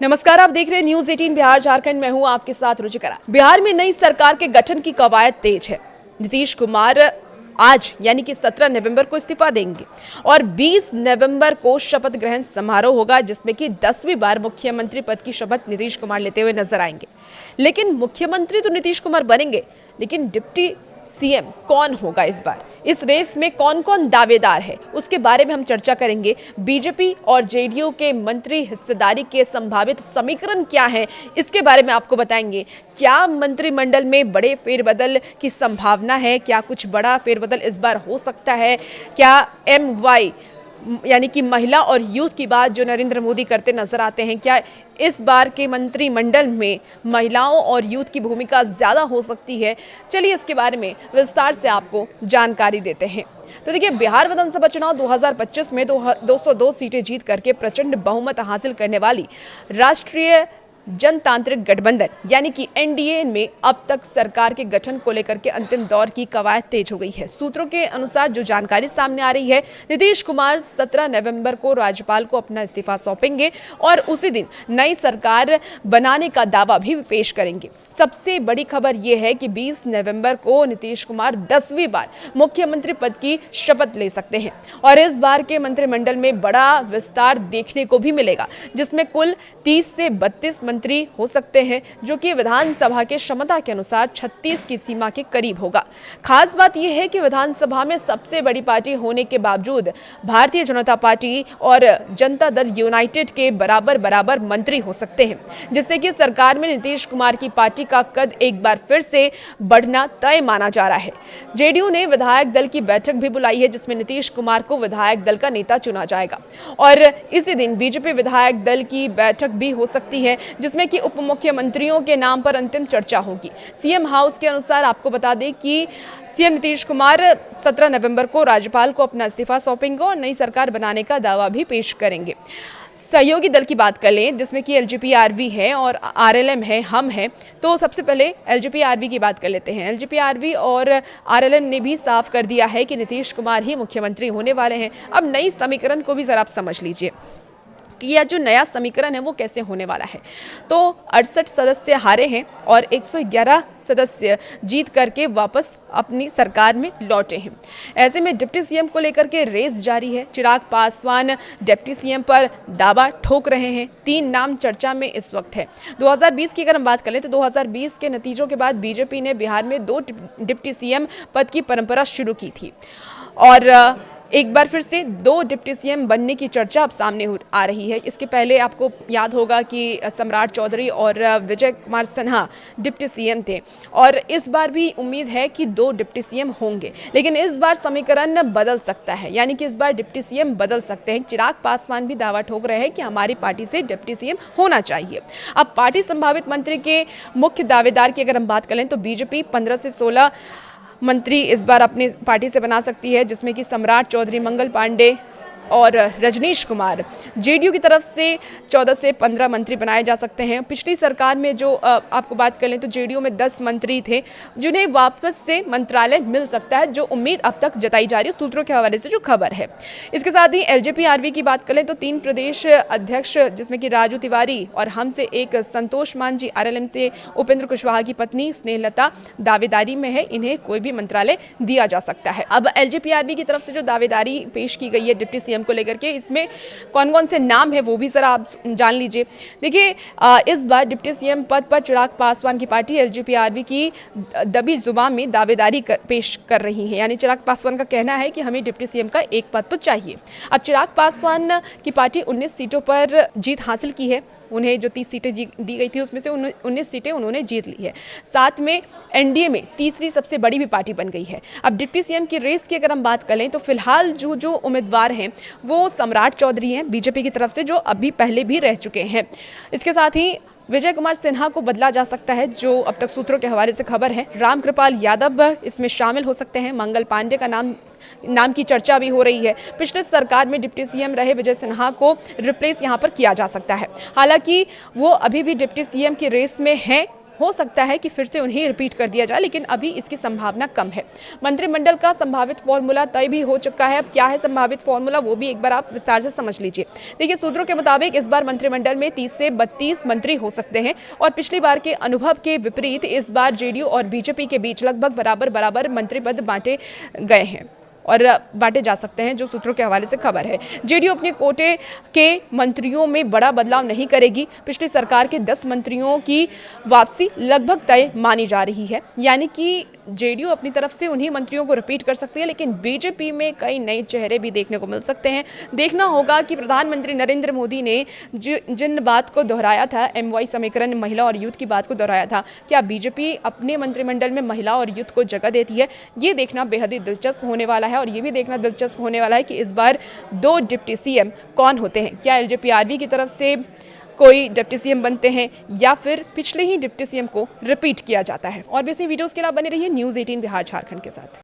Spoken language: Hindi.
नमस्कार, आप देख रहे हैं न्यूज 18 बिहार झारखंड। मैं हूं आपके साथ रुचिकरा। बिहार में नई सरकार के गठन की कवायद तेज है। नीतीश कुमार आज यानी कि 17 नवंबर को इस्तीफा देंगे और 20 नवंबर को शपथ ग्रहण समारोह होगा, जिसमें कि 10वीं बार मुख्यमंत्री पद की शपथ नीतीश कुमार लेते हुए नजर आएंगे। लेकिन मुख्यमंत्री तो नीतीश कुमार बनेंगे, लेकिन डिप्टी सीएम कौन होगा इस बार? इस रेस में कौन कौन दावेदार है, उसके बारे में हम चर्चा करेंगे। बीजेपी और जेडीयू के मंत्री हिस्सेदारी के संभावित समीकरण क्या है, इसके बारे में आपको बताएंगे। क्या मंत्रिमंडल में बड़े फेरबदल की संभावना है? क्या कुछ बड़ा फेरबदल इस बार हो सकता है? क्या MY यानी कि महिला और यूथ की बात जो नरेंद्र मोदी करते नजर आते हैं, क्या इस बार के मंत्रिमंडल में महिलाओं और यूथ की भूमिका ज्यादा हो सकती है? चलिए इसके बारे में विस्तार से आपको जानकारी देते हैं। तो देखिए, बिहार विधानसभा चुनाव 2025 में 202 सीटें जीत करके प्रचंड बहुमत हासिल करने वाली राष्ट्रीय जनतांत्रिक गठबंधन यानी कि NDA में अब तक सरकार के गठन को लेकर के अंतिम दौर की कवायद तेज हो गई है। सूत्रों के अनुसार जो जानकारी सामने आ रही है, नीतीश कुमार 17 नवंबर को राज्यपाल को अपना इस्तीफा सौंपेंगे और उसी दिन नई सरकार बनाने का दावा भी पेश करेंगे। सबसे बड़ी खबर यह है कि 20 नवंबर को नीतीश कुमार 10वीं बार मुख्यमंत्री पद की शपथ ले सकते हैं और इस बार के मंत्रिमंडल में बड़ा विस्तार देखने को भी मिलेगा, जिसमें कुल 30 से 32 मंत्री हो सकते हैं, जो कि विधानसभा के क्षमता के अनुसार 36 की सीमा के करीब होगा। खास बात यह है कि विधानसभा में सबसे बड़ी पार्टी होने के बावजूद भारतीय जनता पार्टी और जनता दल यूनाइटेड के बराबर मंत्री हो सकते हैं, जिससे कि सरकार में नीतीश कुमार की पार्टी का कद एक बार फिर से बढ़ना तय माना जा रहा है। जेडीयू ने विधायक दल की बैठक भी बुलाई है, जिसमें नीतीश कुमार को विधायक दल का नेता चुना जाएगा और इसी दिन बीजेपी विधायक दल की बैठक भी हो सकती है, जिसमें कि उप मुख्यमंत्रियों के नाम पर अंतिम चर्चा होगी। सीएम हाउस के अनुसार आपको बता दें कि सीएम नीतीश कुमार 17 नवंबर को राज्यपाल को अपना इस्तीफा सौंपेंगे और नई सरकार बनाने का दावा भी पेश करेंगे। सहयोगी दल की बात कर लें, जिसमें कि LGP-RV है और RLM है, हम हैं। तो सबसे पहले LGP-RV की बात कर लेते हैं। LGP-RV और RLM ने भी साफ कर दिया है कि नीतीश कुमार ही मुख्यमंत्री होने वाले हैं। अब नई समीकरण को भी जरा आप समझ लीजिए कि यह जो नया समीकरण है वो कैसे होने वाला है। तो 68 सदस्य हारे हैं और 111 सदस्य जीत करके वापस अपनी सरकार में लौटे हैं। ऐसे में डिप्टी सीएम को लेकर के रेस जारी है। चिराग पासवान डिप्टी सीएम पर दावा ठोक रहे हैं। 3 नाम चर्चा में इस वक्त है। 2020 की अगर हम बात करें तो 2020 के नतीजों के बाद बीजेपी ने बिहार में 2 डिप्टी सीएम पद की परंपरा शुरू की थी और एक बार फिर से 2 डिप्टी सीएम बनने की चर्चा अब सामने आ रही है। इसके पहले आपको याद होगा कि सम्राट चौधरी और विजय कुमार सिन्हा डिप्टी सीएम थे और इस बार भी उम्मीद है कि 2 डिप्टी सीएम होंगे, लेकिन इस बार समीकरण बदल सकता है, यानी कि इस बार डिप्टी सीएम बदल सकते हैं। चिराग पासवान भी दावा ठोक रहे हैं कि हमारी पार्टी से डिप्टी सीएम होना चाहिए। अब पार्टी संभावित मंत्री के मुख्य दावेदार की अगर हम बात करें तो बीजेपी 15 से 16 मंत्री इस बार अपनी पार्टी से बना सकती है, जिसमें कि सम्राट चौधरी, मंगल पांडे और रजनीश कुमार। जेडीयू की तरफ से 14 से 15 मंत्री बनाए जा सकते हैं। पिछली सरकार में जो आपको बात कर लें तो जेडीयू में 10 मंत्री थे, जिन्हें वापस से मंत्रालय मिल सकता है, जो उम्मीद अब तक जताई जा रही है सूत्रों के हवाले से जो खबर है। इसके साथ ही LGP-RV की बात करें तो 3 प्रदेश अध्यक्ष, जिसमें कि राजू तिवारी और हम से एक संतोष मांझी, RLM से उपेंद्र कुशवाहा की पत्नी स्नेहलता दावेदारी में है। इन्हें कोई भी मंत्रालय दिया जा सकता है। अब LGP-RV की तरफ से जो दावेदारी पेश की गई है डिप्टी सीएम को लेकर के, इसमें कौन कौन से नाम है वो भी जरा आप जान लीजिए। देखिए, इस बार डिप्टी सीएम पद पर चिराग पासवान की पार्टी LGP-RV की दबी जुबान में दावेदारी पेश कर रही है, यानी चिराग पासवान का कहना है कि हमें डिप्टी सीएम का एक पद तो चाहिए। अब चिराग पासवान की पार्टी 19 सीटों पर जीत हासिल की है। उन्हें जो 30 सीटें दी गई थी उसमें से 19 सीटें उन्होंने जीत ली है। साथ में NDA में तीसरी सबसे बड़ी भी पार्टी बन गई है। अब डिप्टी सीएम की रेस की अगर हम बात करें तो फिलहाल जो उम्मीदवार हैं वो सम्राट चौधरी हैं बीजेपी की तरफ से, जो अभी पहले भी रह चुके हैं। इसके साथ ही विजय कुमार सिन्हा को बदला जा सकता है, जो अब तक सूत्रों के हवाले से खबर है। रामकृपाल यादव इसमें शामिल हो सकते हैं। मंगल पांडे का नाम की चर्चा भी हो रही है। पिछले सरकार में डिप्टी सीएम रहे विजय सिन्हा को रिप्लेस यहां पर किया जा सकता है। हालांकि वो अभी भी डिप्टी सीएम की रेस में हैं हो सकता है कि फिर से उन्हें रिपीट कर दिया जाए, लेकिन अभी इसकी संभावना कम है। मंत्रिमंडल का संभावित फॉर्मूला तय भी हो चुका है। अब क्या है संभावित फॉर्मूला, वो भी एक बार आप विस्तार से समझ लीजिए। देखिए, सूत्रों के मुताबिक इस बार मंत्रिमंडल में 30 से 32 मंत्री हो सकते हैं और पिछली बार के अनुभव के विपरीत इस बार जेडीयू और बीजेपी के बीच लगभग बराबर बराबर मंत्री पद बांटे गए हैं और बांटे जा सकते हैं, जो सूत्रों के हवाले से खबर है। जेडीयू अपने कोटे के मंत्रियों में बड़ा बदलाव नहीं करेगी। पिछली सरकार के 10 मंत्रियों की वापसी लगभग तय मानी जा रही है, यानी कि जेडीयू अपनी तरफ से उन्हीं मंत्रियों को रिपीट कर सकती है, लेकिन बीजेपी में कई नए चेहरे भी देखने को मिल सकते हैं। देखना होगा कि प्रधानमंत्री नरेंद्र मोदी ने जिन बात को दोहराया था, MY समीकरण, महिला और यूथ की बात को दोहराया था, क्या बीजेपी अपने मंत्रिमंडल में महिला और यूथ को जगह देती है? ये देखना बेहद ही दिलचस्प होने वाला है। और ये भी देखना दिलचस्प होने वाला है कि इस बार 2 डिप्टी CM कौन होते हैं। क्या LJPRB की तरफ से कोई डिप्टी CM बनते हैं या फिर पिछले ही डिप्टी CM को रिपीट किया जाता है। और भी ऐसी वीडियोस के लिए बने रहिए न्यूज़ 18 बिहार झारखंड के साथ।